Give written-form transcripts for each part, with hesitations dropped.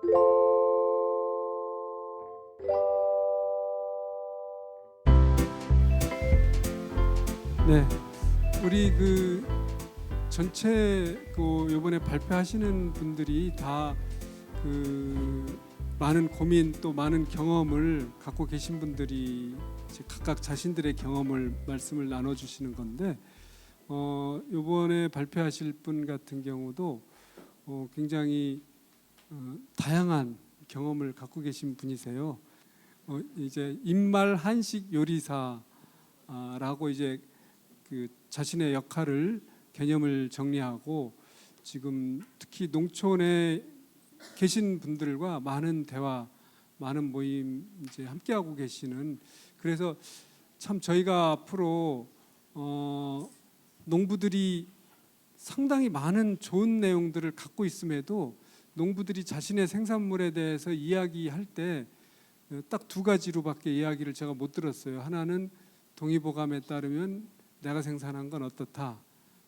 네, 우리 전체 이번에 발표하시는 분들이 다 많은 고민 또 많은 경험을 갖고 계신 분들이 각각 자신들의 경험을 말씀을 나눠주시는 건데, 이번에 발표하실 분 같은 경우도 굉장히 다양한 경험을 갖고 계신 분이세요. 이제 인말 한식 요리사라고 이제 자신의 역할을 개념을 정리하고 지금 특히 농촌에 계신 분들과 많은 대화, 많은 모임 이제 함께하고 계시는, 그래서 참 저희가 앞으로 농부들이 상당히 많은 좋은 내용들을 갖고 있음에도 농부들이 자신의 생산물에 대해서 이야기할 때 딱 두 가지로밖에 이야기를 제가 못 들었어요. 하나는 동의보감에 따르면 내가 생산한 건 어떻다.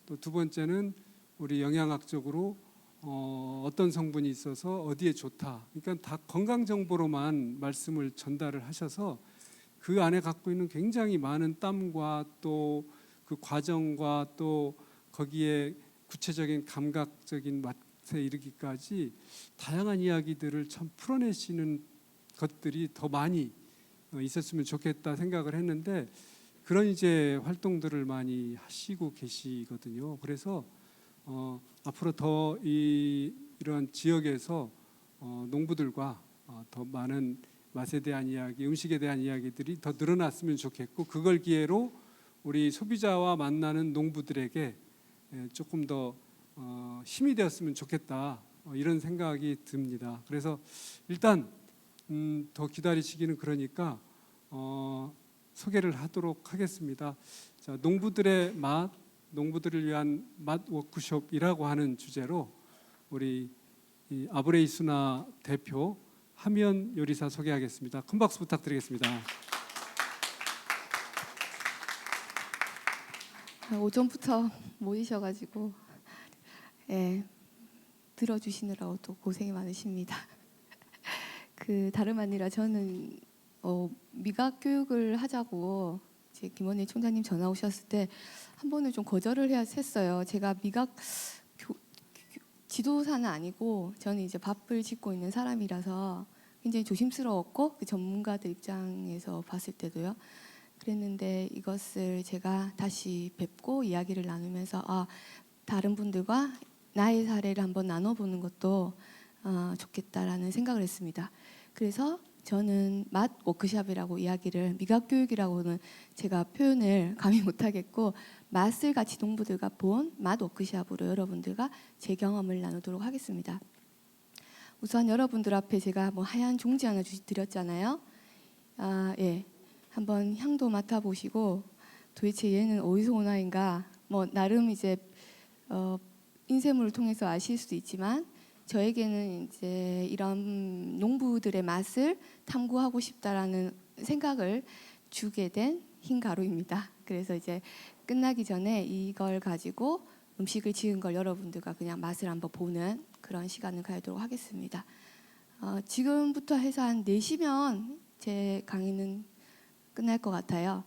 또 두 번째는 우리 영양학적으로 어떤 성분이 있어서 어디에 좋다. 그러니까 다 건강 정보로만 말씀을 전달을 하셔서 그 안에 갖고 있는 굉장히 많은 땀과 또 그 과정과 또 거기에 구체적인 감각적인 맛에 이르기까지 다양한 이야기들을 참 풀어내시는 것들이 더 많이 있었으면 좋겠다 생각을 했는데, 그런 이제 활동들을 많이 하시고 계시거든요. 그래서 앞으로 더 이런 지역에서 농부들과 더 많은 맛에 대한 이야기, 음식에 대한 이야기들이 더 늘어났으면 좋겠고, 그걸 기회로 우리 소비자와 만나는 농부들에게 조금 더 힘이 되었으면 좋겠다, 이런 생각이 듭니다. 그래서 일단 더 기다리시기는 그러니까 소개를 하도록 하겠습니다. 자, 농부들의 맛, 농부들을 위한 맛 워크숍이라고 하는 주제로 우리 아브레이수나 대표 하면 요리사 소개하겠습니다. 큰 박수 부탁드리겠습니다. 오전부터 모이셔가지고 들어주시느라고 또 고생이 많으십니다. 다름 아니라 저는 미각 교육을 하자고 이제 김원희 총장님 전화 오셨을 때 한 번은 좀 거절을 했어요. 제가 미각 지도사는 아니고 저는 이제 밥을 짓고 있는 사람이라서 굉장히 조심스러웠고, 그 전문가들 입장에서 봤을 때도요. 그랬는데 이것을 제가 다시 뵙고 이야기를 나누면서 다른 분들과 나의 사례를 한번 나눠보는 것도 좋겠다라는 생각을 했습니다. 그래서 저는 맛 워크숍이라고 이야기를, 미각 교육이라고는 제가 표현을 감히 못하겠고, 맛을 같이 농부들과 본 맛 워크숍으로 여러분들과 제 경험을 나누도록 하겠습니다. 우선 여러분들 앞에 제가 하얀 종지 하나 드렸잖아요. 한번 향도 맡아보시고 도대체 얘는 어디서 온 아이인가, 나름 이제 인쇄물을 통해서 아실 수도 있지만, 저에게는 이제 이런 농부들의 맛을 탐구하고 싶다라는 생각을 주게 된 흰 가루입니다. 그래서 이제 끝나기 전에 이걸 가지고 음식을 지은 걸 여러분들과 그냥 맛을 한번 보는 그런 시간을 가지도록 하겠습니다. 지금부터 해서 한 4시면 제 강의는 끝날 것 같아요.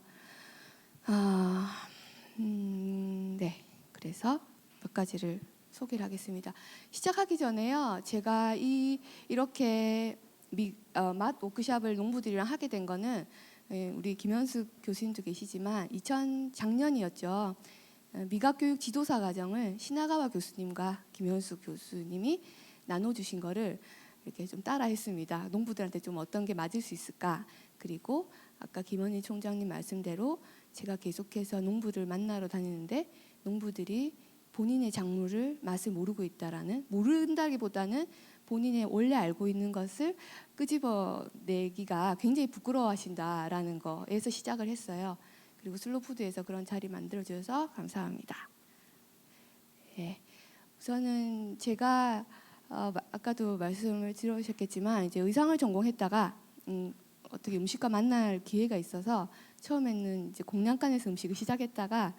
네, 그래서 몇 가지를 소개를 하겠습니다. 시작하기 전에요, 제가 이렇게 맛 워크숍을 농부들이랑 하게 된 거는 우리 김현숙 교수님도 계시지만 작년이었죠. 미각교육 지도사 과정을 시나가와 교수님과 김현숙 교수님이 나눠주신 거를 이렇게 좀 따라했습니다. 농부들한테 좀 어떤 게 맞을 수 있을까. 그리고 아까 김원희 총장님 말씀대로 제가 계속해서 농부들 만나러 다니는데 농부들이 본인의 작물을 맛을 모르고 있다라는, 모른다기보다는 본인의 원래 알고 있는 것을 끄집어내기가 굉장히 부끄러워하신다라는 거에서 시작을 했어요. 그리고 슬로푸드에서 그런 자리 만들어주셔서 감사합니다. 우선은 제가 아까도 말씀을 들으셨겠지만 이제 의상을 전공했다가 어떻게 음식과 만날 기회가 있어서 처음에는 이제 공양간에서 음식을 시작했다가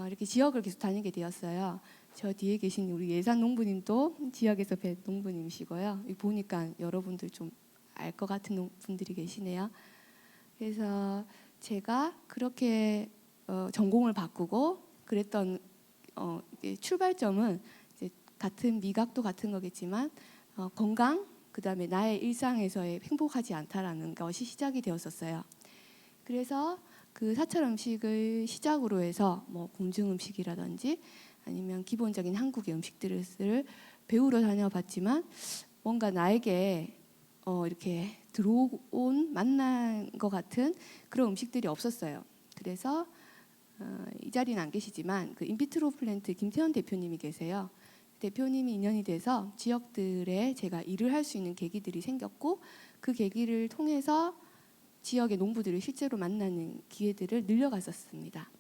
이렇게 지역을 계속 다니게 되었어요. 저 뒤에 계신 우리 예산 농부님도 지역에서 뵌 농부님이시고요. 보니까 여러분들 좀 알 것 같은 분들이 계시네요. 그래서 제가 그렇게 전공을 바꾸고 그랬던 이제 출발점은 이제 같은 미각도 같은 거겠지만 건강, 그다음에 나의 일상에서의 행복하지 않다라는 것이 시작이 되었었어요. 그래서 그 사찰 음식을 시작으로 해서 뭐 궁중 음식이라든지 아니면 기본적인 한국의 음식들을 배우러 다녀봤지만 뭔가 나에게 이렇게 들어온 만난 것 같은 그런 음식들이 없었어요. 그래서 이 자리는 안 계시지만 그 인비트로 플랜트 김태현 대표님이 계세요. 대표님이 인연이 돼서 지역들에 제가 일을 할 수 있는 계기들이 생겼고 그 계기를 통해서 지역의 농부들을 실제로 만나는 기회들을 늘려갔었습니다.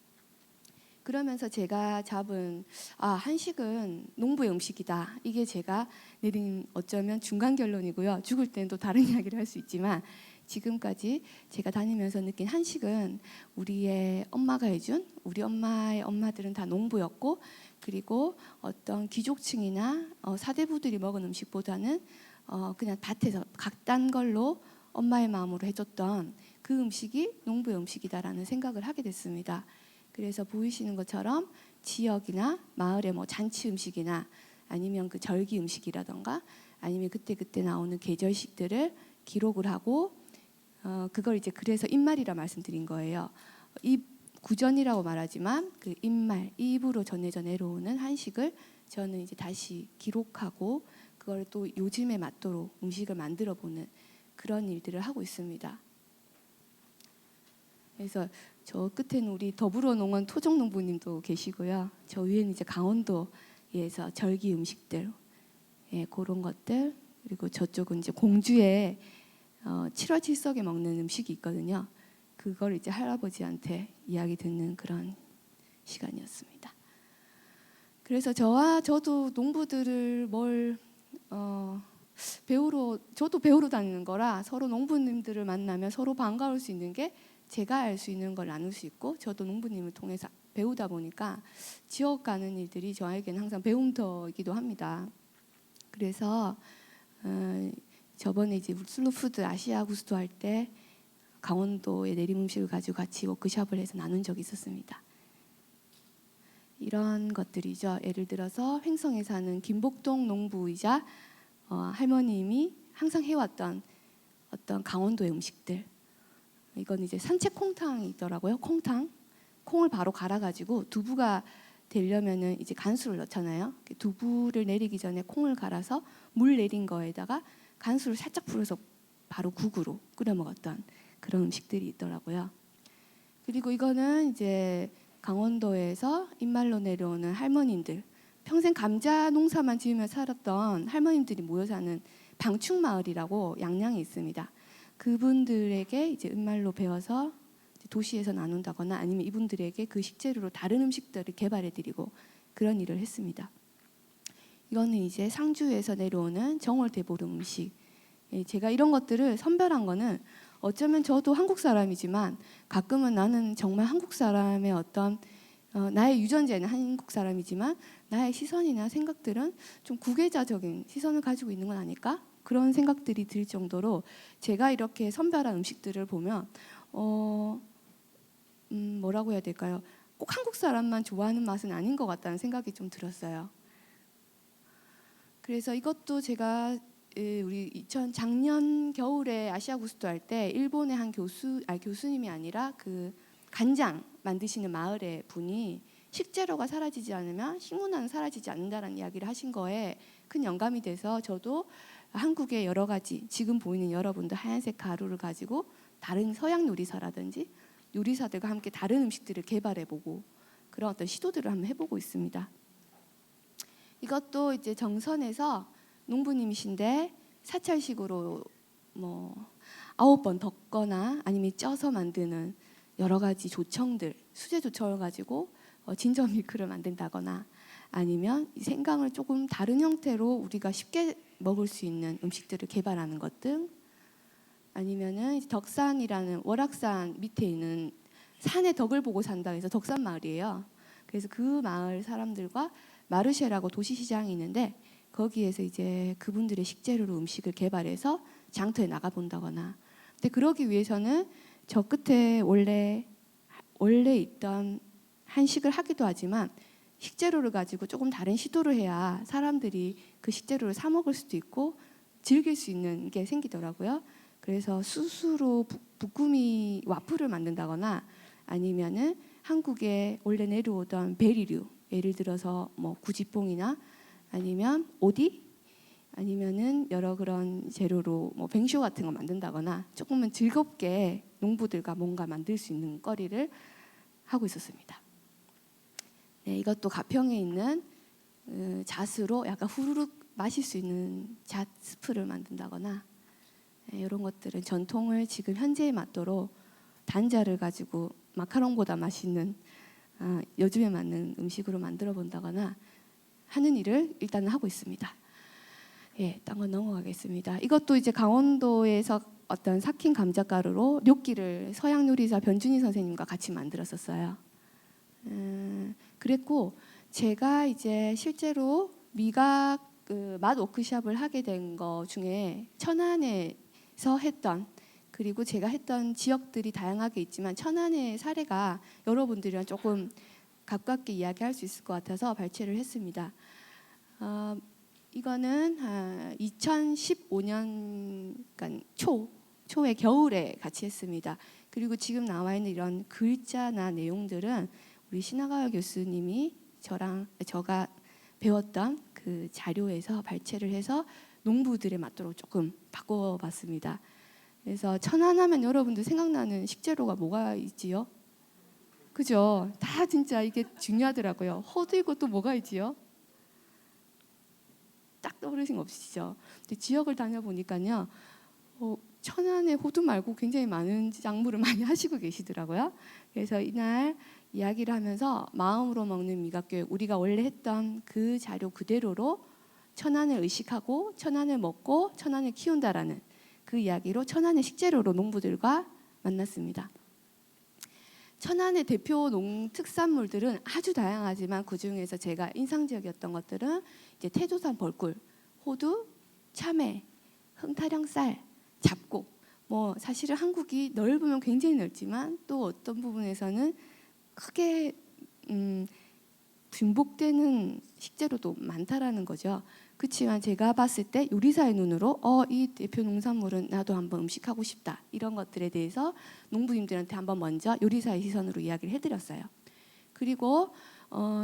그러면서 제가 잡은 한식은 농부의 음식이다. 이게 제가 내린 어쩌면 중간 결론이고요. 죽을 때는 또 다른 이야기를 할 수 있지만 지금까지 제가 다니면서 느낀 한식은 우리의 엄마가 해준 우리 엄마의 엄마들은 다 농부였고 그리고 어떤 귀족층이나 사대부들이 먹은 음식보다는 그냥 밭에서 각 딴 걸로 엄마의 마음으로 해줬던 그 음식이 농부의 음식이다라는 생각을 하게 됐습니다. 그래서 보이시는 것처럼 지역이나 마을의 뭐 잔치 음식이나 아니면 그 절기 음식이라던가 아니면 그때 나오는 계절식들을 기록을 하고 그걸 이제 그래서 입말이라 말씀드린 거예요. 입 구전이라고 말하지만 그 입말, 입으로 전해져 내려오는 한식을 저는 이제 다시 기록하고 그걸 또 요즘에 맞도록 음식을 만들어 보는 그런 일들을 하고 있습니다. 그래서 저 끝에는 우리 더불어농원 토종농부님도 계시고요. 저 위에는 이제 강원도에서 절기 음식들, 그런 것들 그리고 저쪽은 이제 공주에 7월 7석에 먹는 음식이 있거든요. 그걸 이제 할아버지한테 이야기 듣는 그런 시간이었습니다. 그래서 저도 농부들을 저도 배우러 다니는 거라 서로 농부님들을 만나면 서로 반가울 수 있는 게 제가 알 수 있는 걸 나눌 수 있고 저도 농부님을 통해서 배우다 보니까 지역 가는 일들이 저에게는 항상 배움터이기도 합니다. 그래서 저번에 이제 슬로푸드 아시아 구스토 할 때 강원도의 내림 음식을 가지고 같이 워크숍을 해서 나눈 적이 있었습니다. 이런 것들이죠. 예를 들어서 횡성에 사는 김복동 농부이자 할머님이 항상 해왔던 어떤 강원도의 음식들. 이건 이제 산채 콩탕이 있더라고요. 콩을 바로 갈아가지고 두부가 되려면은 이제 간수를 넣잖아요. 두부를 내리기 전에 콩을 갈아서 물 내린 거에다가 간수를 살짝 풀어서 바로 국으로 끓여 먹었던 그런 음식들이 있더라고요. 그리고 이거는 이제 강원도에서 입말로 내려오는 할머님들, 평생 감자 농사만 지으며 살았던 할머님들이 모여 사는 방충마을이라고 양양에 있습니다. 그분들에게 이제 입말로 배워서 도시에서 나눈다거나 아니면 이분들에게 그 식재료로 다른 음식들을 개발해드리고 그런 일을 했습니다. 이거는 이제 상주에서 내려오는 정월대보름 음식. 제가 이런 것들을 선별한 거는 어쩌면 저도 한국 사람이지만 가끔은 나는 정말 한국 사람의 어떤 나의 유전자는 한국 사람이지만 나의 시선이나 생각들은 좀 국외자적인 시선을 가지고 있는 건 아닐까? 그런 생각들이 들 정도로 제가 이렇게 선별한 음식들을 보면 뭐라고 해야 될까요? 꼭 한국 사람만 좋아하는 맛은 아닌 것 같다는 생각이 좀 들었어요. 그래서 이것도 제가 우리 작년 겨울에 아시아 구스토 할 때 일본의 한 교수님이 아니라 그 간장 만드시는 마을의 분이 식재료가 사라지지 않으면 식문화는 사라지지 않는다라는 이야기를 하신 거에 큰 영감이 돼서 저도 한국의 여러 가지 지금 보이는 여러분들 하얀색 가루를 가지고 다른 서양 요리사라든지 요리사들과 함께 다른 음식들을 개발해보고 그런 어떤 시도들을 한번 해보고 있습니다. 이것도 이제 정선에서 농부님이신데 사찰식으로 뭐 9번 덮거나 아니면 쪄서 만드는 여러 가지 조청들, 수제 조청을 가지고 진저 밀크를 만든다거나 아니면 이 생강을 조금 다른 형태로 우리가 쉽게 먹을 수 있는 음식들을 개발하는 것 등 아니면은 덕산이라는 월악산 밑에 있는 산의 덕을 보고 산다 해서 덕산 마을이에요. 그래서 그 마을 사람들과 마르쉐라고 도시시장이 있는데 거기에서 이제 그분들의 식재료로 음식을 개발해서 장터에 나가 본다거나. 근데 그러기 위해서는 저 끝에 원래 있던 한식을 하기도 하지만 식재료를 가지고 조금 다른 시도를 해야 사람들이 그 식재료를 사 먹을 수도 있고 즐길 수 있는 게 생기더라고요. 그래서 스스로 부꾸미 와플을 만든다거나 아니면은 한국에 원래 내려오던 베리류, 예를 들어서 뭐 구지뽕이나 아니면 오디 아니면은 여러 그런 재료로 뭐 뱅쇼 같은 거 만든다거나 조금은 즐겁게 농부들과 뭔가 만들 수 있는 거리를 하고 있었습니다. 네, 이것도 가평에 있는 잣으로 약간 후루룩 마실 수 있는 잣 스프를 만든다거나 네, 이런 것들은 전통을 지금 현재의 맛도로 단자를 가지고 마카롱보다 맛있는 요즘에 맞는 음식으로 만들어 본다거나 하는 일을 일단은 하고 있습니다. 예, 딴 건 넘어가겠습니다. 이것도 이제 강원도에서 어떤 삭힌 감자가루로 뇨끼를 서양 요리사 변준희 선생님과 같이 만들었었어요. 그랬고 제가 이제 실제로 미각 맛 워크숍을 하게 된 거 중에 천안에서 했던 그리고 제가 했던 지역들이 다양하게 있지만 천안의 사례가 여러분들이랑 조금 가깝게 이야기할 수 있을 것 같아서 발췌를 했습니다. 이거는 2015년 그러니까 초의 겨울에 같이 했습니다. 그리고 지금 나와 있는 이런 글자나 내용들은 우리 신하가 교수님이 저가 배웠던 그 자료에서 발췌를 해서 농부들에 맞도록 조금 바꿔봤습니다. 그래서 천안하면 여러분들 생각나는 식재료가 뭐가 있지요? 그죠? 다 진짜 이게 중요하더라고요. 호두이고 또 뭐가 있지요? 딱 떠오르신 거 없으시죠? 근데 지역을 다녀보니까요. 천안에 호두 말고 굉장히 많은 작물을 많이 하시고 계시더라고요. 그래서 이날 이야기를 하면서 마음으로 먹는 미각교육 우리가 원래 했던 그 자료 그대로로 천안을 의식하고 천안을 먹고 천안을 키운다라는 그 이야기로 천안의 식재료로 농부들과 만났습니다. 천안의 대표 농특산물들은 아주 다양하지만 그 중에서 제가 인상적이었던 것들은 이제 태조산 벌꿀, 호두, 참외, 흥타령 쌀, 잡곡. 뭐 사실은 한국이 넓으면 굉장히 넓지만 또 어떤 부분에서는 크게 중복되는 식재료도 많다라는 거죠. 그렇지만 제가 봤을 때 요리사의 눈으로 이 대표 농산물은 나도 한번 음식하고 싶다. 이런 것들에 대해서 농부님들한테 한번 먼저 요리사의 시선으로 이야기를 해드렸어요. 그리고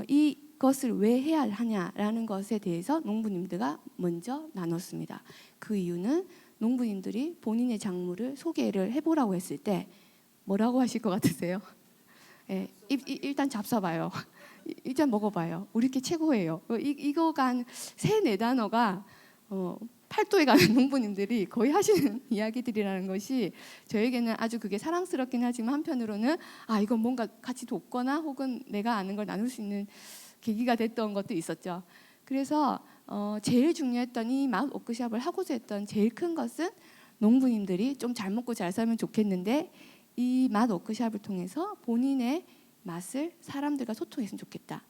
이것을 왜 해야 하냐라는 것에 대해서 농부님들과 먼저 나눴습니다. 그 이유는 농부님들이 본인의 작물을 소개를 해보라고 했을 때 뭐라고 하실 것 같으세요? 예, 일단 잡숴봐요. 일단 먹어봐요. 우리 게 최고예요. 이거가 한 3-4단어가 팔도에 가는 농부님들이 거의 하시는 이야기들이라는 것이 저에게는 아주 그게 사랑스럽긴 하지만 한편으로는 이건 뭔가 같이 돕거나 혹은 내가 아는 걸 나눌 수 있는 계기가 됐던 것도 있었죠. 그래서 제일 중요했던 이 맛 워크숍을 하고자 했던 제일 큰 것은 농부님들이 좀 잘 먹고 잘 살면 좋겠는데 이 맛 워크숍을 통해서 본인의 맛을 사람들과 소통했으면 좋겠다.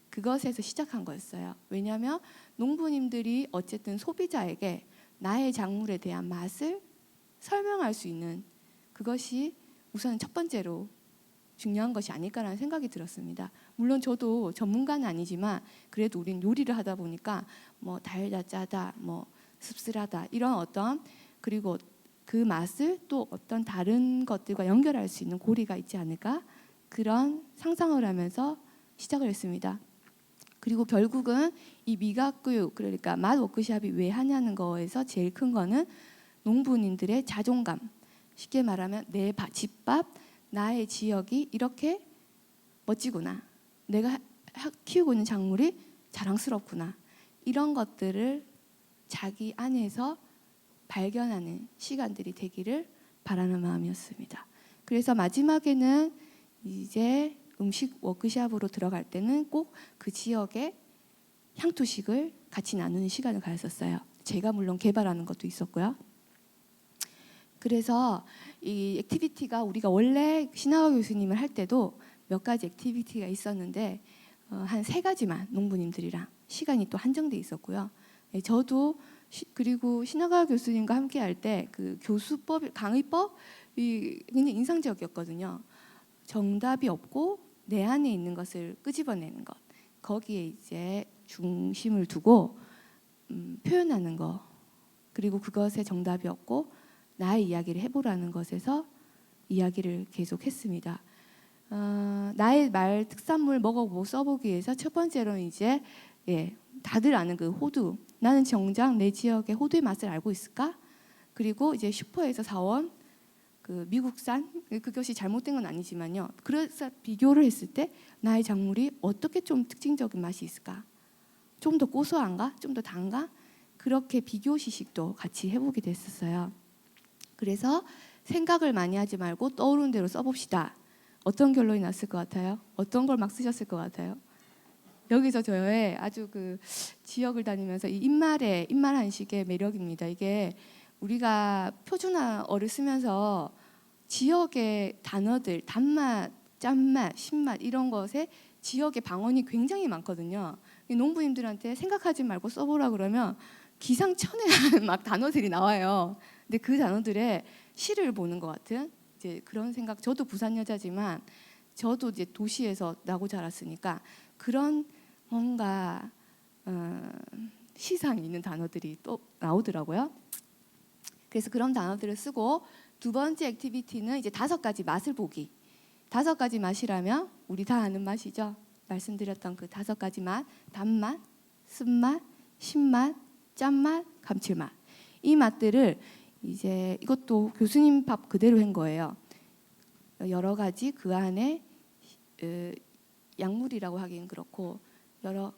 그것에서 시작한 거였어요. 왜냐하면 농부님들이 어쨌든 소비자에게 나의 작물에 대한 맛을 설명할 수 있는 그것이 우선 첫 번째로 중요한 것이 아닐까라는 생각이 들었습니다. 물론 저도 전문가는 아니지만 그래도 우린 요리를 하다 보니까 뭐 달다 짜다 뭐 씁쓸하다 이런 어떤 그리고 그 맛을 또 어떤 다른 것들과 연결할 수 있는 고리가 있지 않을까 그런 상상을 하면서 시작을 했습니다. 그리고 결국은 이 미각교육 그러니까 맛 워크숍이 왜 하냐는 거에서 제일 큰 거는 농부님들의 자존감 쉽게 말하면 내 집밥 나의 지역이 이렇게 멋지구나 내가 키우고 있는 작물이 자랑스럽구나 이런 것들을 자기 안에서 발견하는 시간들이 되기를 바라는 마음이었습니다. 그래서 마지막에는 이제 음식 워크숍으로 들어갈 때는 꼭 그 지역의 향토식을 같이 나누는 시간을 가졌었어요. 제가 물론 개발하는 것도 있었고요. 그래서 이 액티비티가 우리가 원래 신하화 교수님을 할 때도 몇 가지 액티비티가 있었는데 한 3가지만 농부님들이랑 시간이 또 한정돼 있었고요. 예, 저도 그리고 신하가 교수님과 함께 할 때 그 교수법 강의법이 굉장히 인상적이었거든요. 정답이 없고 내 안에 있는 것을 끄집어내는 것, 거기에 이제 중심을 두고 표현하는 거, 그리고 그것에 정답이 없고 나의 이야기를 해보라는 것에서 이야기를 계속했습니다. 나의 말 특산물 먹어보고 써보기 위해서 첫 번째로는 이제 다들 아는 그 호두. 나는 정작 내 지역의 호두의 맛을 알고 있을까? 그리고 이제 슈퍼에서 사온 그 미국산, 그것이 잘못된 건 아니지만요. 그래서 비교를 했을 때 나의 작물이 어떻게 좀 특징적인 맛이 있을까? 좀 더 고소한가? 좀 더 단가? 그렇게 비교 시식도 같이 해보게 됐었어요. 그래서 생각을 많이 하지 말고 떠오르는 대로 써봅시다. 어떤 결론이 났을 것 같아요? 어떤 걸 막 쓰셨을 것 같아요? 여기서 저의 아주 그 지역을 다니면서 이 입말 한식의 매력입니다. 이게 우리가 표준어를 쓰면서 지역의 단어들, 단맛, 짠맛, 신맛 이런 것에 지역의 방언이 굉장히 많거든요. 농부님들한테 생각하지 말고 써보라 그러면 기상천외한 막 단어들이 나와요. 근데 그 단어들의 시를 보는 것 같은 이제 그런 생각. 저도 부산 여자지만 저도 이제 도시에서 나고 자랐으니까 그런 뭔가 시상이 있는 단어들이 또 나오더라고요. 그래서 그런 단어들을 쓰고 두 번째 액티비티는 이제 5가지 맛을 보기. 5가지 맛이라면 우리 다 아는 맛이죠. 말씀드렸던 그 5가지 맛: 단맛, 쓴맛, 신맛, 짠맛, 감칠맛. 이 맛들을 이제 이것도 교수님 밥 그대로 한 거예요. 여러 가지 그 안에 약물이라고 하기는 그렇고 여러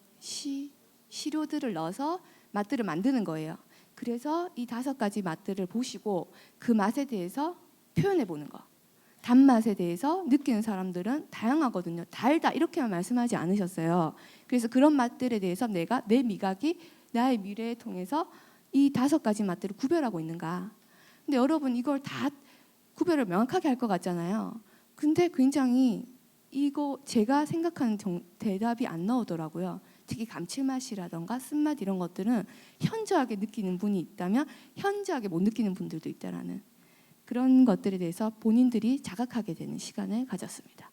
시료들을 넣어서 맛들을 만드는 거예요. 그래서 이 5가지 맛들을 보시고 그 맛에 대해서 표현해 보는 거. 단맛에 대해서 느끼는 사람들은 다양하거든요. 달다 이렇게만 말씀하지 않으셨어요. 그래서 그런 맛들에 대해서 내가 내 미각이 나의 미래에 통해서 이 5가지 맛들을 구별하고 있는가. 근데 여러분 이걸 다 구별을 명확하게 할 것 같잖아요. 근데 굉장히 이거 제가 생각하는 대답이 안 나오더라고요. 특히 감칠맛이라던가 쓴맛 이런 것들은 현저하게 느끼는 분이 있다면 현저하게 못 느끼는 분들도 있다라는 그런 것들에 대해서 본인들이 자각하게 되는 시간을 가졌습니다.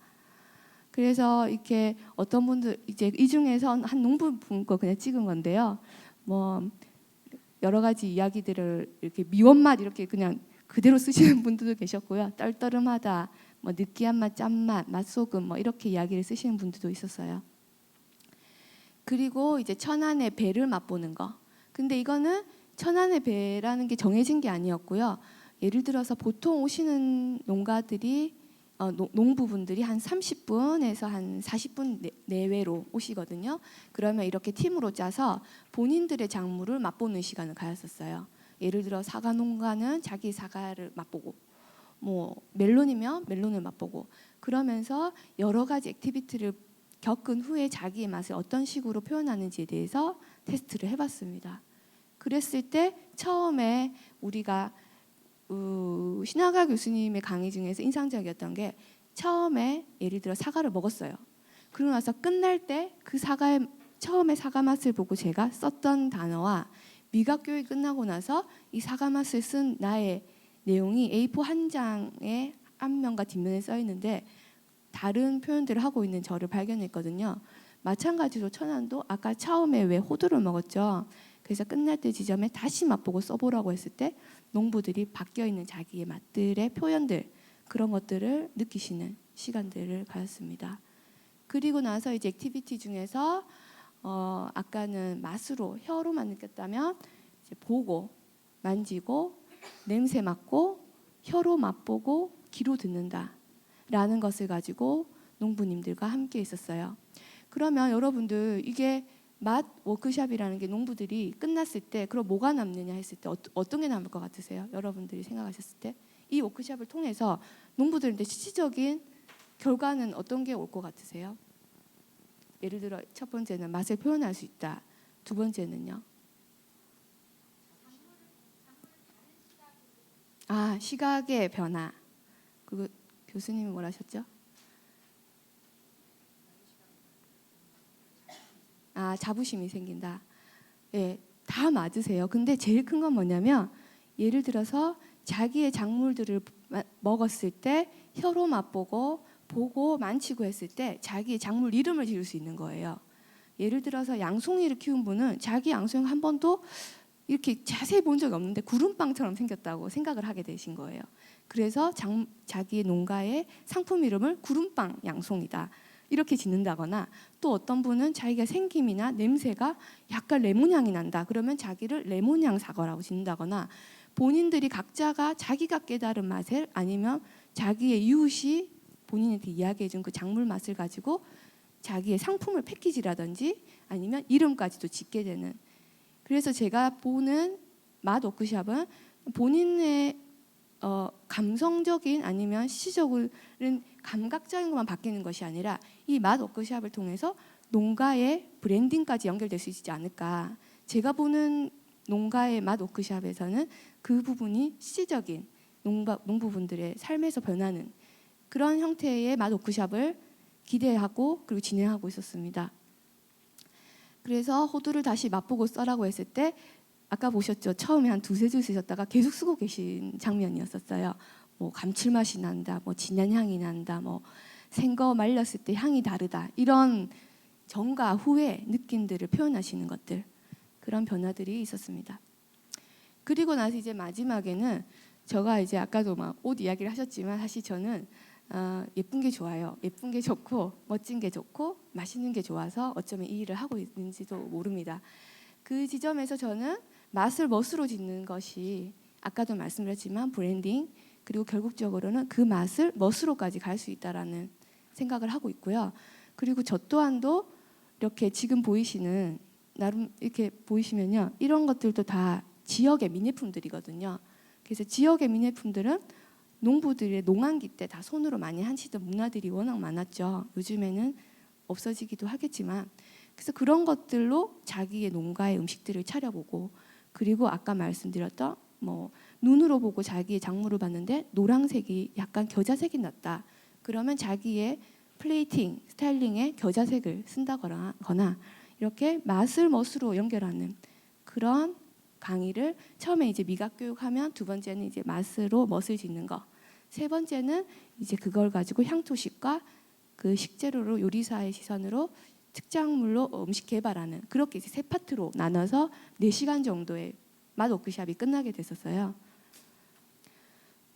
그래서 이렇게 어떤 분들 이제 이 중에서 한 농부분 거 그냥 찍은 건데요. 뭐 여러 가지 이야기들을 이렇게 미원맛 이렇게 그냥 그대로 쓰시는 분들도 계셨고요. 떨떠름하다, 뭐 느끼한 맛, 짠맛, 맛소금 뭐 이렇게 이야기를 쓰시는 분들도 있었어요. 그리고 이제 천안의 배를 맛보는 거. 근데 이거는 천안의 배라는 게 정해진 게 아니었고요. 예를 들어서 보통 오시는 농가들이 농부분들이 한 30분에서 한 40분 내외로 오시거든요. 그러면 이렇게 팀으로 짜서 본인들의 작물을 맛보는 시간을 가졌었어요. 예를 들어 사과 농가는 자기 사과를 맛보고, 뭐 멜론이면 멜론을 맛보고, 그러면서 여러 가지 액티비티를 겪은 후에 자기의 맛을 어떤 식으로 표현하는지에 대해서 테스트를 해봤습니다. 그랬을 때 처음에 우리가 신하가 교수님의 강의 중에서 인상적이었던 게 처음에 예를 들어 사과를 먹었어요. 그러고 나서 끝날 때 그 사과의 처음에 사과 맛을 보고 제가 썼던 단어와 미각 교육이 끝나고 나서 이 사과 맛을 쓴 나의 내용이 A4 한 장의 앞면과 뒷면에 써 있는데 다른 표현들을 하고 있는 저를 발견했거든요. 마찬가지로 천안도 아까 처음에 왜 호두를 먹었죠. 그래서 끝날 때 지점에 다시 맛보고 써보라고 했을 때 농부들이 바뀌어 있는 자기의 맛들의 표현들, 그런 것들을 느끼시는 시간들을 가졌습니다. 그리고 나서 이제 액티비티 중에서 아까는 맛으로 혀로만 느꼈다면 이제 보고 만지고 냄새 맡고 혀로 맛보고 귀로 듣는다라는 것을 가지고 농부님들과 함께 있었어요. 그러면 여러분들 이게 맛 워크숍이라는 게 농부들이 끝났을 때 그럼 뭐가 남느냐 했을 때 어떤 게 남을 것 같으세요? 여러분들이 생각하셨을 때 이 워크숍을 통해서 농부들한테 실질적인 결과는 어떤 게 올 것 같으세요? 예를 들어 첫 번째는 맛을 표현할 수 있다. 두 번째는요? 시각의 변화. 그리고 교수님은 뭐라 하셨죠? 자부심이 생긴다. 예, 다 맞으세요. 근데 제일 큰 건 뭐냐면 예를 들어서 자기의 작물들을 먹었을 때 혀로 맛보고 보고 만지고 했을 때 자기의 작물 이름을 지을 수 있는 거예요. 예를 들어서 양송이를 키운 분은 자기 양송이 한 번도 이렇게 자세히 본 적이 없는데 구름빵처럼 생겼다고 생각을 하게 되신 거예요. 그래서 자기의 농가의 상품 이름을 구름빵 양송이다 이렇게 짓는다거나, 또 어떤 분은 자기가 생김이나 냄새가 약간 레몬 향이 난다 그러면 자기를 레몬향 사과라고 짓는다거나, 본인들이 각자가 자기가 깨달은 맛을 아니면 자기의 이웃이 본인한테 이야기해준 그 작물 맛을 가지고 자기의 상품을 패키지라든지 아니면 이름까지도 짓게 되는, 그래서 제가 보는 맛 워크숍은 본인의 감성적인 아니면 시적인 감각적인 것만 바뀌는 것이 아니라 이 맛 워크숍을 통해서 농가의 브랜딩까지 연결될 수 있지 않을까. 제가 보는 농가의 맛 워크숍에서는 그 부분이 시적인 농부분들의 삶에서 변하는 그런 형태의 맛 워크숍을 기대하고 그리고 진행하고 있었습니다. 그래서 호두를 다시 맛보고 써라고 했을 때 아까 보셨죠? 처음에 한 두세 줄 쓰셨다가 계속 쓰고 계신 장면이었었어요. 뭐 감칠맛이 난다, 뭐 진한 향이 난다, 뭐 생거 말렸을 때 향이 다르다, 이런 전과 후의 느낌들을 표현하시는 것들, 그런 변화들이 있었습니다. 그리고 나서 이제 마지막에는 제가 이제 아까도 막 옷 이야기를 하셨지만 사실 저는 예쁜 게 좋아요. 예쁜 게 좋고 멋진 게 좋고 맛있는 게 좋아서 어쩌면 이 일을 하고 있는지도 모릅니다. 그 지점에서 저는 맛을 멋으로 짓는 것이 아까도 말씀드렸지만 브랜딩, 그리고 결국적으로는 그 맛을 멋으로까지 갈 수 있다라는 생각을 하고 있고요. 그리고 저 또한도 이렇게 지금 보이시는 나름 이렇게 보이시면요, 이런 것들도 다 지역의 민예품들이거든요. 그래서 지역의 민예품들은 농부들의 농한기 때 다 손으로 많이 하시던 문화들이 워낙 많았죠. 요즘에는 없어지기도 하겠지만, 그래서 그런 것들로 자기의 농가의 음식들을 차려보고, 그리고 아까 말씀드렸던 뭐 눈으로 보고 자기의 작물을 봤는데 노란색이 약간 겨자색이 났다. 그러면 자기의 플레이팅, 스타일링에 겨자색을 쓴다거나 이렇게 맛을 멋으로 연결하는 그런 강의를 처음에 이제 미각 교육하면, 두 번째는 이제 맛으로 멋을 짓는 거, 세 번째는 이제 그걸 가지고 향토식과 그 식재료로 요리사의 시선으로 특작물로 음식 개발하는, 그렇게 이제 세 파트로 나눠서 4시간 정도의 맛 워크숍이 끝나게 됐었어요.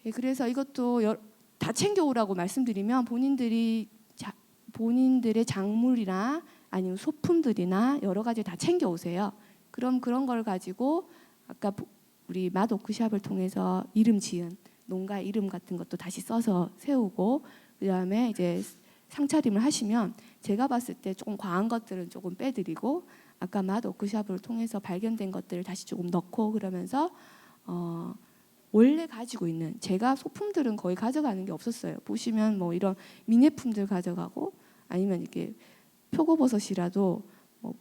예, 그래서 이것도 다 챙겨오라고 말씀드리면 본인들의 작물이나 아니면 소품들이나 여러 가지 다 챙겨오세요. 그럼 그런 걸 가지고 아까 우리 맛 워크숍을 통해서 이름 지은 농가 이름 같은 것도 다시 써서 세우고, 그다음에 이제 상차림을 하시면 제가 봤을 때 조금 과한 것들은 조금 빼드리고, 아까 맛 워크숍을 통해서 발견된 것들을 다시 조금 넣고, 그러면서 원래 가지고 있는, 제가 소품들은 거의 가져가는 게 없었어요. 보시면 뭐 이런 미네품들 가져가고, 아니면 이렇게 표고버섯이라도 뭐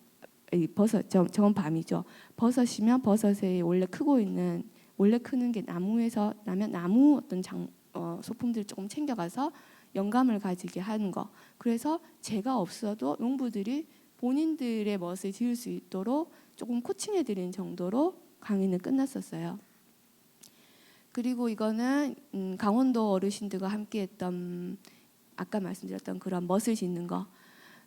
이 버섯, 저건 밤이죠. 버섯이면 버섯에 원래 크고 있는, 원래 크는 게 나무에서 나면 나무 어떤 소품들을 조금 챙겨가서 영감을 가지게 하는 거. 그래서 제가 없어도 농부들이 본인들의 멋을 지을 수 있도록 조금 코칭해드리는 정도로 강의는 끝났었어요. 그리고 이거는 강원도 어르신들과 함께했던 아까 말씀드렸던 그런 멋을 짓는 거,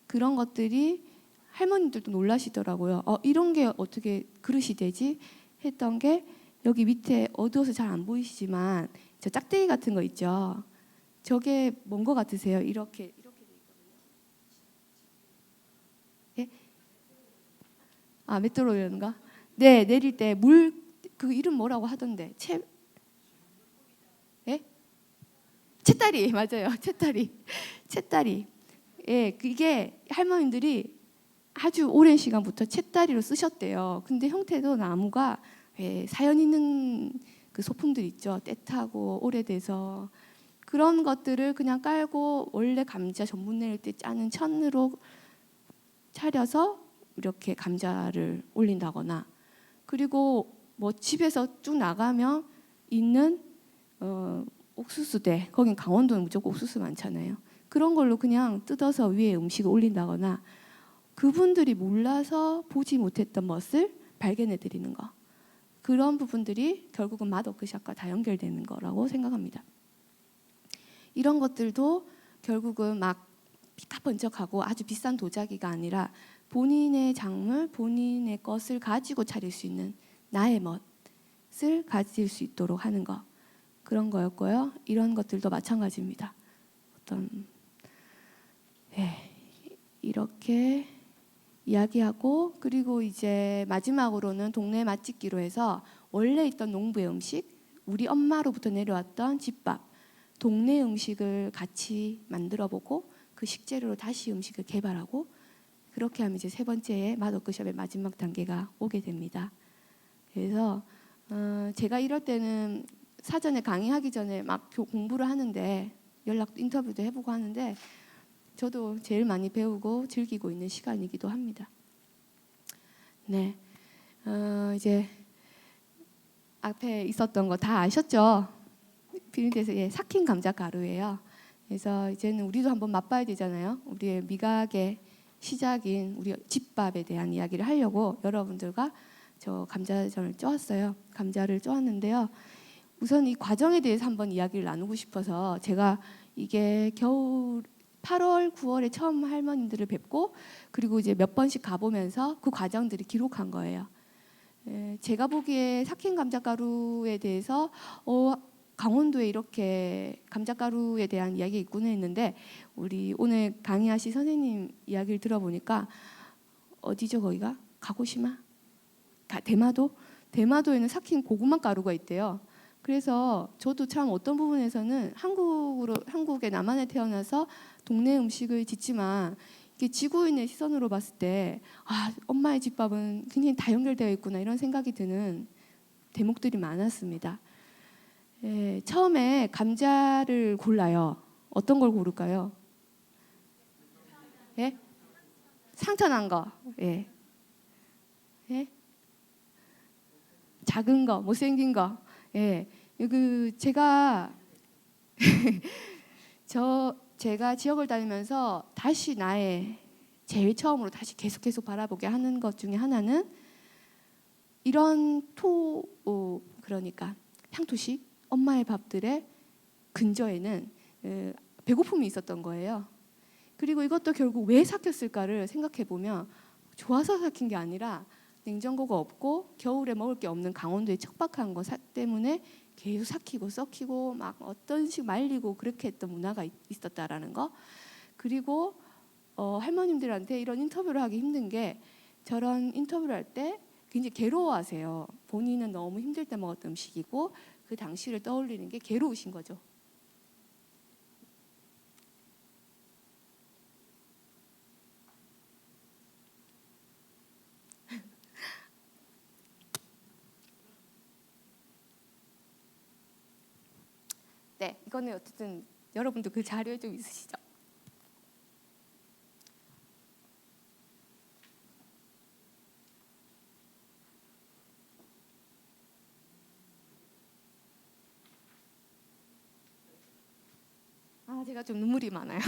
그런 것들이 할머니들도 놀라시더라고요. 이런 게 어떻게 그릇이 되지? 했던 게, 여기 밑에 어두워서 잘 안 보이시지만 저 짝대기 같은 거 있죠. 저게 뭔 거 같으세요? 이렇게 돼 있거든요. 예? 맷돌이라는가? 네, 내릴 때 물, 그 이름 뭐라고 하던데? 예? 채다리 맞아요. 채다리. 예, 이게 할머니들이 아주 오랜 시간부터 채다리로 쓰셨대요. 근데 형태도 나무가 사연 있는 그 소품들 있죠. 때타고 오래돼서 그런 것들을 그냥 깔고 원래 감자 전분 낼 때 짜는 천으로 차려서 이렇게 감자를 올린다거나, 그리고 뭐 집에서 쭉 나가면 있는 옥수수대, 거긴 강원도는 무조건 옥수수 많잖아요. 그런 걸로 그냥 뜯어서 위에 음식을 올린다거나, 그분들이 몰라서 보지 못했던 것을 발견해 드리는 거. 그런 부분들이 결국은 맛 워크숍과 다 연결되는 거라고 생각합니다. 이런 것들도 결국은 막 피카번쩍하고 아주 비싼 도자기가 아니라 본인의 작물, 본인의 것을 가지고 차릴 수 있는 나의 멋을 가질 수 있도록 하는 거, 그런 거였고요. 이런 것들도 마찬가지입니다. 이렇게 이야기하고, 그리고 이제 마지막으로는 동네 맛집기로 해서 원래 있던 농부의 음식, 우리 엄마로부터 내려왔던 집밥, 동네 음식을 같이 만들어보고 그 식재료로 다시 음식을 개발하고, 그렇게 하면 이제 세 번째의 맛 워크숍의 마지막 단계가 오게 됩니다. 그래서 제가 이럴 때는 사전에 강의하기 전에 막 공부를 하는데, 연락 인터뷰도 해보고 하는데, 저도 제일 많이 배우고 즐기고 있는 시간이기도 합니다. 네, 이제 앞에 있었던 거 다 아셨죠? 비린데서 삭힌 감자 가루예요. 그래서 이제는 우리도 한번 맛봐야 되잖아요. 우리의 미각의 시작인 우리 집밥에 대한 이야기를 하려고 여러분들과 저 감자전을 쪄왔어요. 감자를 쪄왔는데요. 우선 이 과정에 대해서 한번 이야기를 나누고 싶어서, 제가 이게 겨울 8월, 9월에 처음 할머님들을 뵙고, 그리고 이제 몇 번씩 가보면서 그 과정들을 기록한 거예요. 제가 보기에 삭힌 감자가루에 대해서 강원도에 이렇게 감자가루에 대한 이야기가 있구나 했는데, 우리 오늘 강의하신 선생님 이야기를 들어보니까, 어디죠 거기가? 가고시마? 대마도? 대마도에는 삭힌 고구마 가루가 있대요. 그래서 저도 참 어떤 부분에서는 한국의 남한에 태어나서 동네 음식을 짓지만, 이게 지구인의 시선으로 봤을 때 엄마의 집밥은 굉장히 다 연결되어 있구나, 이런 생각이 드는 대목들이 많았습니다. 처음에 감자를 골라요. 어떤 걸 고를까요? 예? 상처난 거. 예. 예? 작은 거, 못생긴 거. 예. 제가 제가 지역을 다니면서 다시 나의 제일 처음으로 다시 계속 바라보게 하는 것 중에 하나는, 이런 그러니까 향토식 엄마의 밥들의 근저에는 배고픔이 있었던 거예요. 그리고 이것도 결국 왜 삭혔을까를 생각해 보면, 좋아서 삭힌 게 아니라 냉장고가 없고 겨울에 먹을 게 없는 강원도의 척박한 것 때문에 계속 삭히고 썩히고 막 어떤 식 말리고 그렇게 했던 문화가 있었다라는 거. 그리고 할머님들한테 이런 인터뷰를 하기 힘든 게, 저런 인터뷰를 할 때 굉장히 괴로워하세요. 본인은 너무 힘들 때 먹었던 음식이고 그 당시를 떠올리는 게 괴로우신 거죠. 네, 이거는 어쨌든 여러분도 그 자료에 좀 있으시죠? 제가 좀 눈물이 많아요.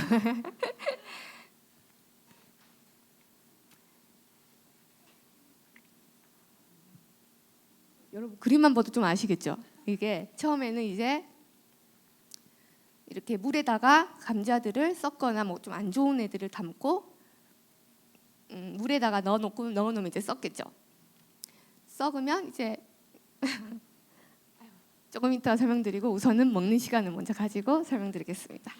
여러분 그림만 봐도 좀 아시겠죠? 이게 처음에는 이제 이렇게 물에다가 감자들을 섞거나 뭐 좀 안 좋은 애들을 담고 물에다가 넣어놓으면 이제 썩겠죠. 썩으면 이제 조금 이따 설명드리고, 우선은 먹는 시간을 먼저 가지고 설명드리겠습니다.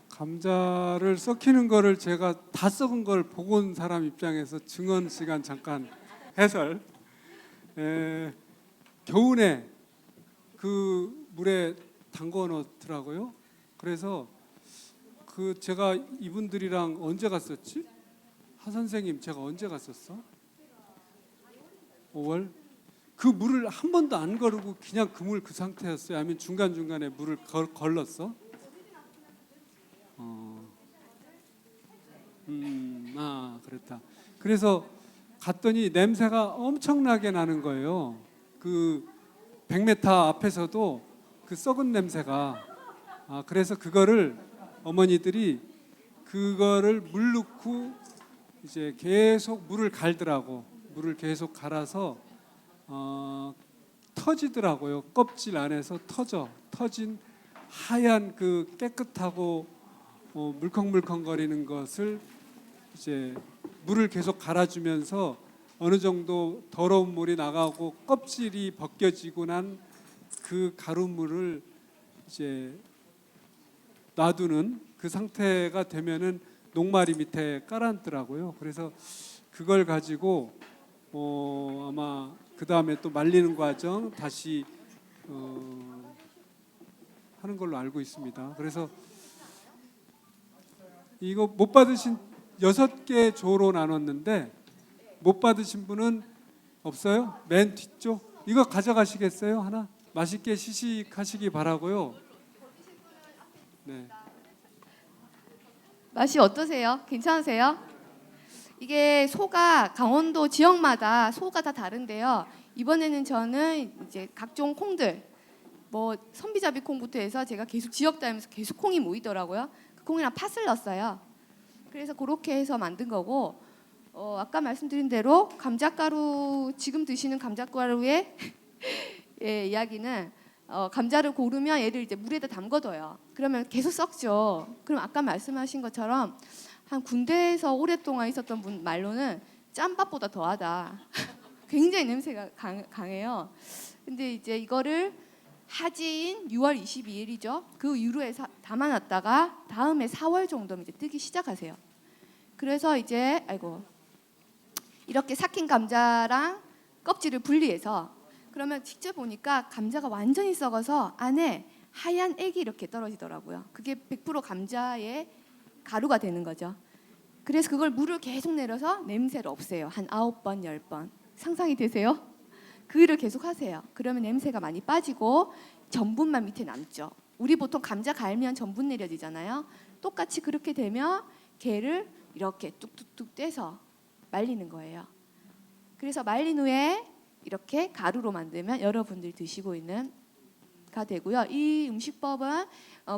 감자를 썩히는 거를 제가 다 썩은 걸 보고 온 사람 입장에서 증언 시간 잠깐 해설. 겨우내 그 물에 담궈 놓더라고요. 그래서 제가 이분들이랑 언제 갔었지? 하 선생님, 제가 언제 갔었어? 5월? 그 물을 한 번도 안 거르고 그냥 그 물 그 상태였어요? 아니면 중간중간에 물을 걸렀어? 그렇다. 그래서 갔더니 냄새가 엄청나게 나는 거예요. 그 100m 앞에서도 그 썩은 냄새가. 그래서 그거를 어머니들이 그거를 물 넣고 이제 계속 물을 갈더라고. 물을 계속 갈아서 터지더라고요. 껍질 안에서 터진 하얀 그 깨끗하고 물컹물컹거리는 것을 이제 물을 계속 갈아주면서 어느 정도 더러운 물이 나가고 껍질이 벗겨지고 난 그 가루물을 이제 놔두는 그 상태가 되면은 녹마리 밑에 깔아놨더라고요. 그래서 그걸 가지고 아마 그 다음에 또 말리는 과정 다시 하는 걸로 알고 있습니다. 그래서 이거 못 받으신 6개 조로 나눴는데 못 받으신 분은 없어요? 맨 뒤쪽 이거 가져가시겠어요? 하나 맛있게 시식하시기 바라고요. 네. 맛이 어떠세요? 괜찮으세요? 이게 소가 강원도 지역마다 소가 다 다른데요. 이번에는 저는 이제 각종 콩들, 뭐 선비잡이 콩부터 해서 제가 계속 지역 다니면서 계속 콩이 모이더라고요. 그 콩이랑 팥을 넣었어요. 그래서 그렇게 해서 만든 거고, 아까 말씀드린 대로 감자가루, 지금 드시는 감자가루의 예, 이야기는 감자를 고르면 얘를 이제 물에다 담궈둬요. 그러면 계속 썩죠. 그럼 아까 말씀하신 것처럼 한 군대에서 오랫동안 있었던 분 말로는 짬밥보다 더하다. 굉장히 냄새가 강해요. 근데 이제 이거를 하지인 6월 22일이죠. 그 이후에 담아놨다가 다음에 4월 정도면 이제 뜨기 시작하세요. 그래서 이제 이렇게 삭힌 감자랑 껍질을 분리해서 그러면 직접 보니까 감자가 완전히 썩어서 안에 하얀 액이 이렇게 떨어지더라고요. 그게 100% 감자의 가루가 되는 거죠. 그래서 그걸 물을 계속 내려서 냄새를 없애요. 한 9번, 10번. 상상이 되세요? 그 일을 계속 하세요. 그러면 냄새가 많이 빠지고 전분만 밑에 남죠. 우리 보통 감자 갈면 전분 내려지잖아요. 똑같이 그렇게 되면 걔를 이렇게 뚝뚝뚝 떼서 말리는 거예요. 그래서 말린 후에 이렇게 가루로 만들면 여러분들이 드시고 있는 가 되고요. 이 음식법은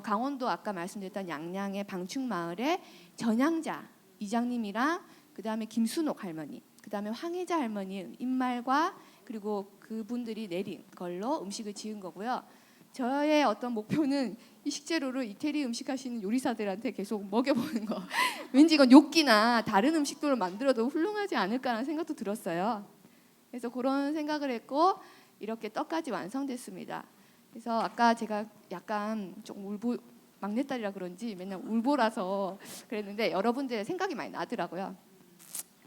강원도 아까 말씀드렸던 양양의 방충마을의 전향자 이장님이랑 그다음에 김순옥 할머니, 그다음에 황혜자 할머니 입말과 그리고 그분들이 내린 걸로 음식을 지은 거고요. 저의 어떤 목표는 이 식재료를 이태리 음식 하시는 요리사들한테 계속 먹여보는 거. 왠지 이건 뇨끼나 다른 음식들을 만들어도 훌륭하지 않을까라는 생각도 들었어요. 그래서 그런 생각을 했고 이렇게 떡까지 완성됐습니다. 그래서 아까 제가 약간 좀 막내딸이라 그런지 맨날 울보라서 그랬는데 여러분들의 생각이 많이 나더라고요.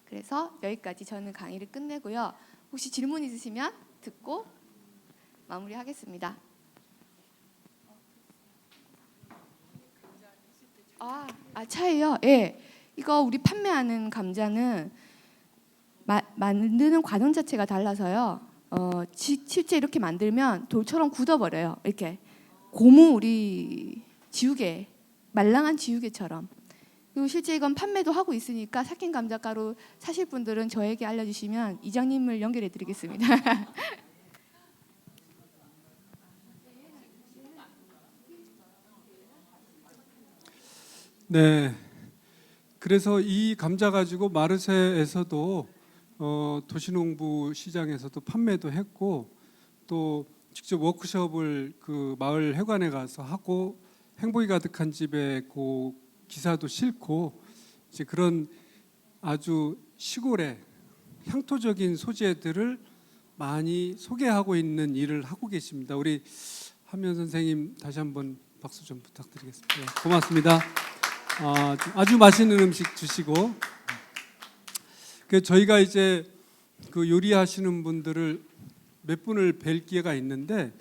그래서 여기까지 저는 강의를 끝내고요. 혹시 질문 있으시면 듣고 마무리하겠습니다. 차예요. 예, 이거 우리 판매하는 감자는 만드는 과정 자체가 달라서요. 실제 이렇게 만들면 돌처럼 굳어버려요. 이렇게 고무 우리 지우개, 말랑한 지우개처럼. 그리고 실제 이건 판매도 하고 있으니까 삭힌 감자가루 사실 분들은 저에게 알려주시면 이장님을 연결해드리겠습니다. 네. 그래서 이 감자 가지고 마르세에서도 도시농부 시장에서도 판매도 했고 또 직접 워크숍을 그 마을 회관에 가서 하고 행복이 가득한 집에 그 기사도 싣고 이제 그런 아주 시골의 향토적인 소재들을 많이 소개하고 있는 일을 하고 계십니다. 우리 한면 선생님 다시 한번 박수 좀 부탁드리겠습니다. 네, 고맙습니다. 아주 맛있는 음식 주시고 저희가 이제 그 요리하시는 분들을 몇 분을 뵐 기회가 있는데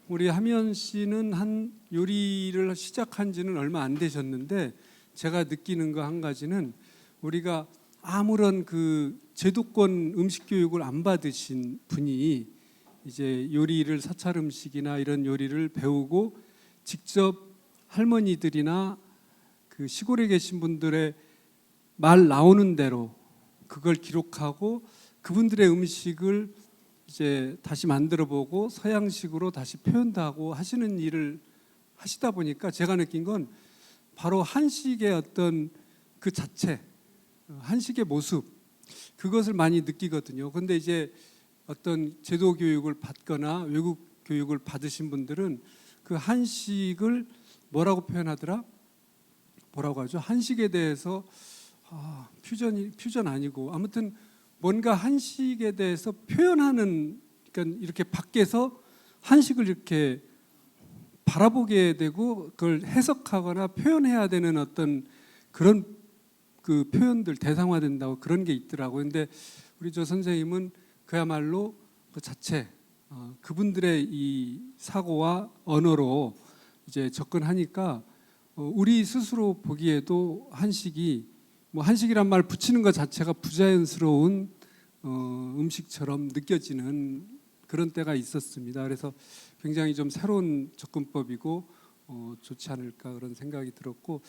우리 하면 씨는 한 요리를 시작한 지는 얼마 안 되셨는데 제가 느끼는 거 한 가지는 우리가 아무런 그 제도권 음식 교육을 안 받으신 분이 이제 요리를 사찰 음식이나 이런 요리를 배우고 직접 할머니들이나 그 시골에 계신 분들의 말 나오는 대로 그걸 기록하고 그분들의 음식을 이제 다시 만들어 보고 서양식으로 다시 표현도 하고 하시는 일을 하시다 보니까 제가 느낀 건 바로 한식의 어떤 그 자체, 한식의 모습, 그것을 많이 느끼거든요. 근데 이제 어떤 제도 교육을 받거나 외국 교육을 받으신 분들은 그 한식을 뭐라고 표현하더라? 뭐라고 하죠? 한식에 대해서 퓨전 아니고 아무튼 뭔가 한식에 대해서 표현하는, 그러니까 이렇게 밖에서 한식을 이렇게 바라보게 되고 그걸 해석하거나 표현해야 되는 어떤 그런 그 표현들, 대상화된다고 그런 게 있더라고요. 근데 우리 조 선생님은 그야말로 그 자체, 그분들의 이 사고와 언어로 이제 접근하니까 우리 스스로 보기에도 한식이 뭐 한식이란 말 붙이는 것 자체가 부자연스러운 음식처럼 느껴지는 그런 때가 있었습니다. 그래서 굉장히 좀 새로운 접근법이고 좋지 않을까 그런 생각이 들었고,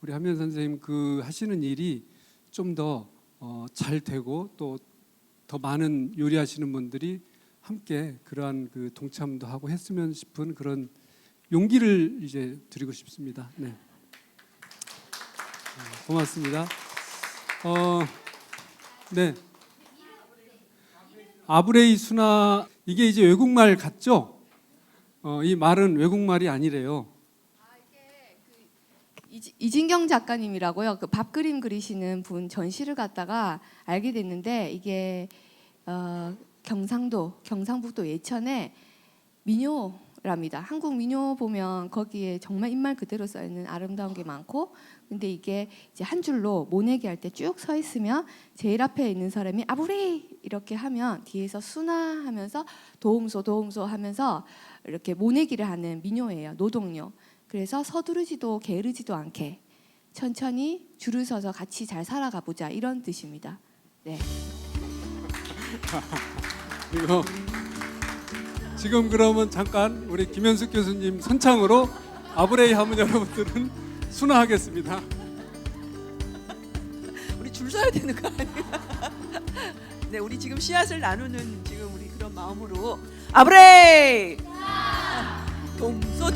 우리 한면 선생님 그 하시는 일이 좀 더 잘 되고 또 더 많은 요리하시는 분들이 함께 그러한 그 동참도 하고 했으면 싶은 그런 용기를 이제 드리고 싶습니다. 네, 고맙습니다. 네, 아브레이 수나, 이게 이제 외국말 같죠? 이 말은 외국말이 아니래요. 이진경 작가님이라고요. 그 밥 그림 그리시는 분 전시를 갔다가 알게 됐는데 이게 경상북도 예천에 민요랍니다. 한국 민요 보면 거기에 정말 입말 그대로 써 있는 아름다운 게 많고, 근데 이게 이제 한 줄로 모내기 할 때 쭉 서 있으면 제일 앞에 있는 사람이 아브레이 이렇게 하면 뒤에서 수나 하면서 도움소 하면서 이렇게 모내기를 하는 민요예요. 노동요. 그래서 서두르지도 게으르지도 않게 천천히 줄을 서서 같이 잘 살아가 보자, 이런 뜻입니다. 네. 이거 지금 그러면 잠깐 우리 김현숙 교수님 선창으로 아브레이 하면 여러분들은 순화하겠습니다. 우리 줄 서야 되는 거 아니야? 네, 우리 지금 씨앗을 나누는 지금 우리 그런 마음으로 아브레이! 동서